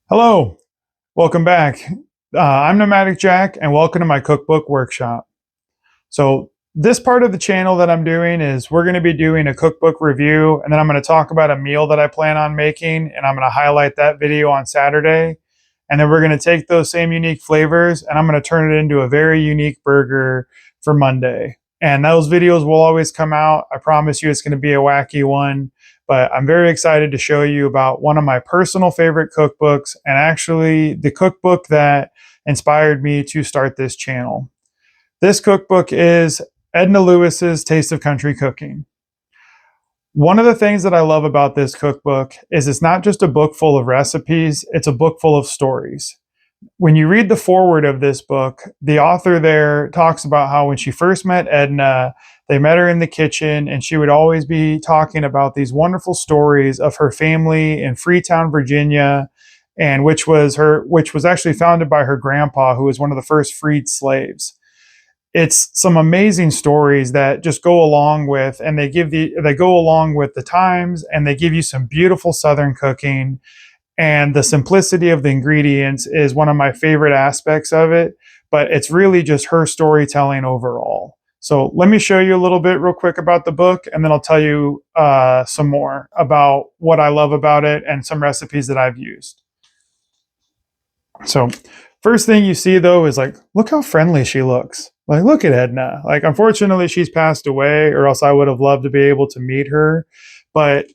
Hello, welcome back. I'm Nomadic Jack, and welcome to my cookbook workshop. So, this part of the channel that I'm doing is we're going to be doing a cookbook review, and then I'm going to talk about a meal that I plan on making, and I'm going to highlight that video on Saturday. And then we're going to take those same unique flavors, and I'm going to turn it into a very unique burger for Monday. And those videos will always come out. I promise you it's going to be a wacky one. But I'm very excited to show you about one of my personal favorite cookbooks and actually the cookbook that inspired me to start this channel. This cookbook is Edna Lewis's Taste of Country Cooking. One of the things that I love about this cookbook is it's not just a book full of recipes, it's a book full of stories. When you read the foreword of this book, the author there talks about how when she first met Edna, they met her in the kitchen and she would always be talking about these wonderful stories of her family in Freetown, Virginia, and which was actually founded by her grandpa, who was one of the first freed slaves. It's some amazing stories that just go along with, and they go along with the times, and they give you some beautiful Southern cooking. And the simplicity of the ingredients is one of my favorite aspects of it, but it's really just her storytelling overall. So let me show you a little bit real quick about the book, and then I'll tell you some more about what I love about it and some recipes that I've used. So first thing you see though is like, look how friendly she looks. Like, look at Edna. Like, unfortunately, she's passed away, or else I would have loved to be able to meet her. But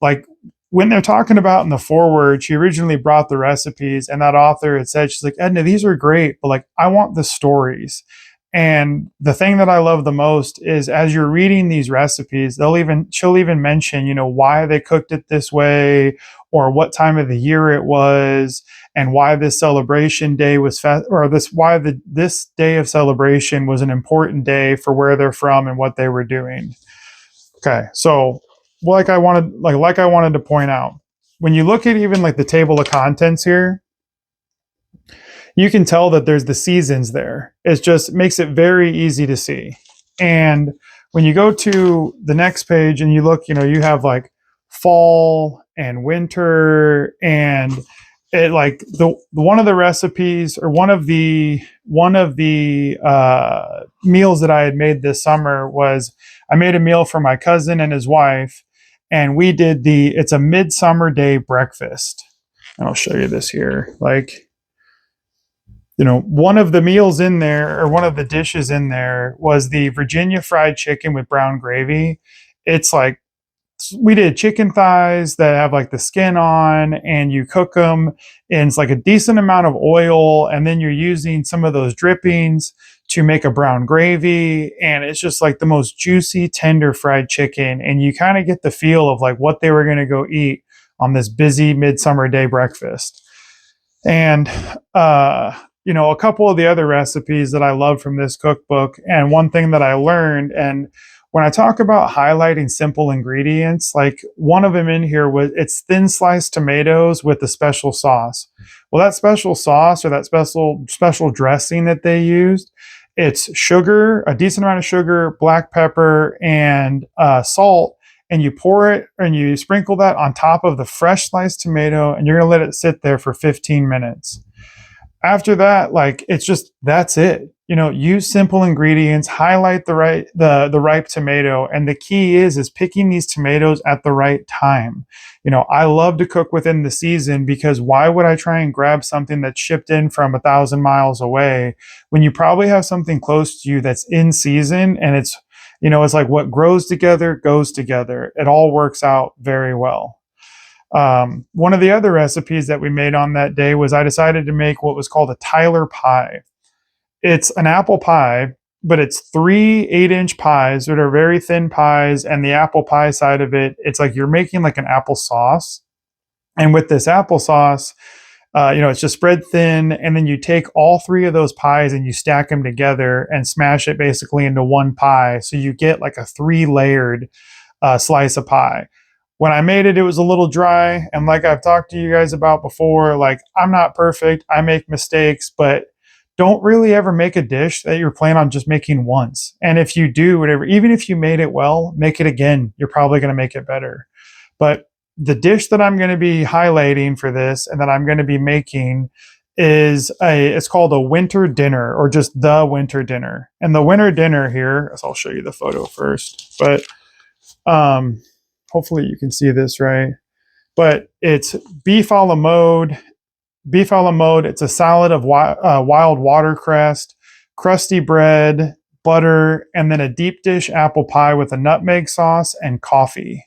like, when they're talking about in the foreword, she originally brought the recipes, and that author had said, she's like, Edna, these are great, but like, I want the stories. And the thing that I love the most is as you're reading these recipes, she'll even mention, why they cooked it this way, or what time of the year it was, and why this celebration day was this day of celebration was an important day for where they're from and what they were doing. Okay, so like I wanted to point out, when you look at even like the table of contents here, you can tell that there's the seasons there. It just makes it very easy to see. And when you go to the next page and you look, you have like fall and winter, and it like the one of the recipes, or one of the meals that I had made this summer was, I made a meal for my cousin and his wife, and we did it's a midsummer day breakfast. And I'll show you this here. Like, one of the meals in there, or one of the dishes in there, was the Virginia fried chicken with brown gravy. It's like, we did chicken thighs that have like the skin on, and you cook them in like a decent amount of oil, and then you're using some of those drippings to make a brown gravy, and it's just like the most juicy, tender fried chicken, and you kind of get the feel of like what they were going to go eat on this busy midsummer day breakfast. And a couple of the other recipes that I love from this cookbook, and one thing that I learned, and when I talk about highlighting simple ingredients, like one of them in here it's thin sliced tomatoes with a special sauce. Well, that special sauce, or that special dressing that they used, it's sugar, a decent amount of sugar, black pepper, and salt, and you pour it and you sprinkle that on top of the fresh sliced tomato, and you're going to let it sit there for 15 minutes. After that, like, that's it. Use simple ingredients, highlight the ripe tomato, and the key is picking these tomatoes at the right time. I love to cook within the season, because why would I try and grab something that's shipped in from 1,000 miles away when you probably have something close to you that's in season, and it's like what grows together goes together. It all works out very well. One of the other recipes that we made on that day was, I decided to make what was called a Tyler pie. It's an apple pie, but it's 3 8-inch pies that are very thin pies, and the apple pie side of it, it's like you're making like an apple sauce. And with this applesauce, it's just spread thin, and then you take all 3 of those pies and you stack them together and smash it basically into one pie. So you get like a 3-layered slice of pie. When I made it, it was a little dry. And like I've talked to you guys about before, like, I'm not perfect. I make mistakes, but don't really ever make a dish that you're planning on just making once. And if you do, whatever, even if you made it well, make it again. You're probably going to make it better. But the dish that I'm going to be highlighting for this and that I'm going to be making is it's called a winter dinner, or just the winter dinner. And the winter dinner here, so I'll show you the photo first, but hopefully you can see this right. But it's beef a la mode. Beef a la mode. It's a salad of wild watercress, crusty bread, butter, and then a deep dish apple pie with a nutmeg sauce and coffee.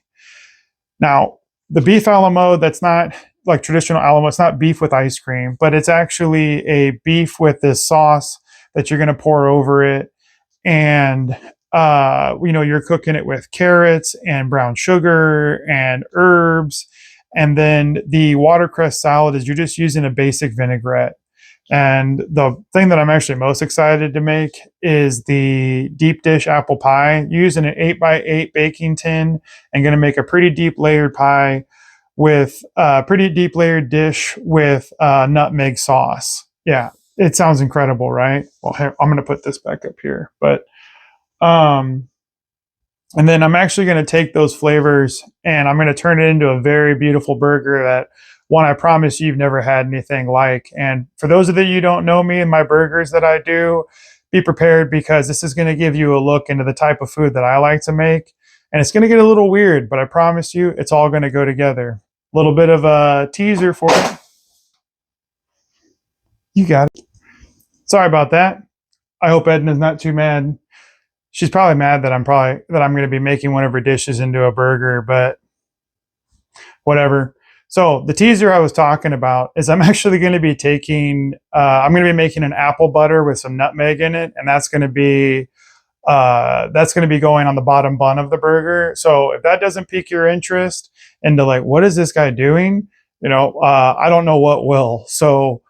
Now, the beef a la mode, that's not like traditional a la mode. It's not beef with ice cream, but it's actually a beef with this sauce that you're going to pour over it. And, you're cooking it with carrots and brown sugar and herbs. And then the watercress salad is you're just using a basic vinaigrette. And the thing that I'm actually most excited to make is the deep dish apple pie. Using an 8x8 baking tin and going to make a pretty deep layered pie with a pretty deep layered dish with nutmeg sauce. Yeah, it sounds incredible, right? Well, I'm going to put this back up here, but and then I'm actually going to take those flavors and I'm going to turn it into a very beautiful burger that, one, I promise you've never had anything like. And for those of you who don't know me and my burgers that I do, be prepared, because this is going to give you a look into the type of food that I like to make. And it's going to get a little weird, but I promise you it's all going to go together. A little bit of a teaser for you. You got it. Sorry about that. I hope Edna's not too mad. She's probably mad that I'm going to be making one of her dishes into a burger, but whatever. So the teaser I was talking about is I'm actually going to be I'm going to be making an apple butter with some nutmeg in it, and that's going to be going on the bottom bun of the burger. So if that doesn't pique your interest into like, what is this guy doing? I don't know what will. So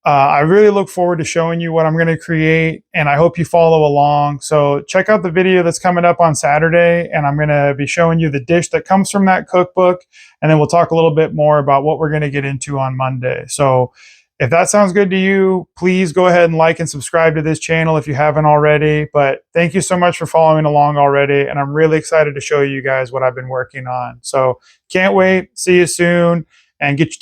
I really look forward to showing you what I'm going to create, and I hope you follow along. So check out the video that's coming up on Saturday, and I'm going to be showing you the dish that comes from that cookbook, and then we'll talk a little bit more about what we're going to get into on Monday. So if that sounds good to you, please go ahead and like and subscribe to this channel if you haven't already. But thank you so much for following along already, and I'm really excited to show you guys what I've been working on. So can't wait. See you soon, and get your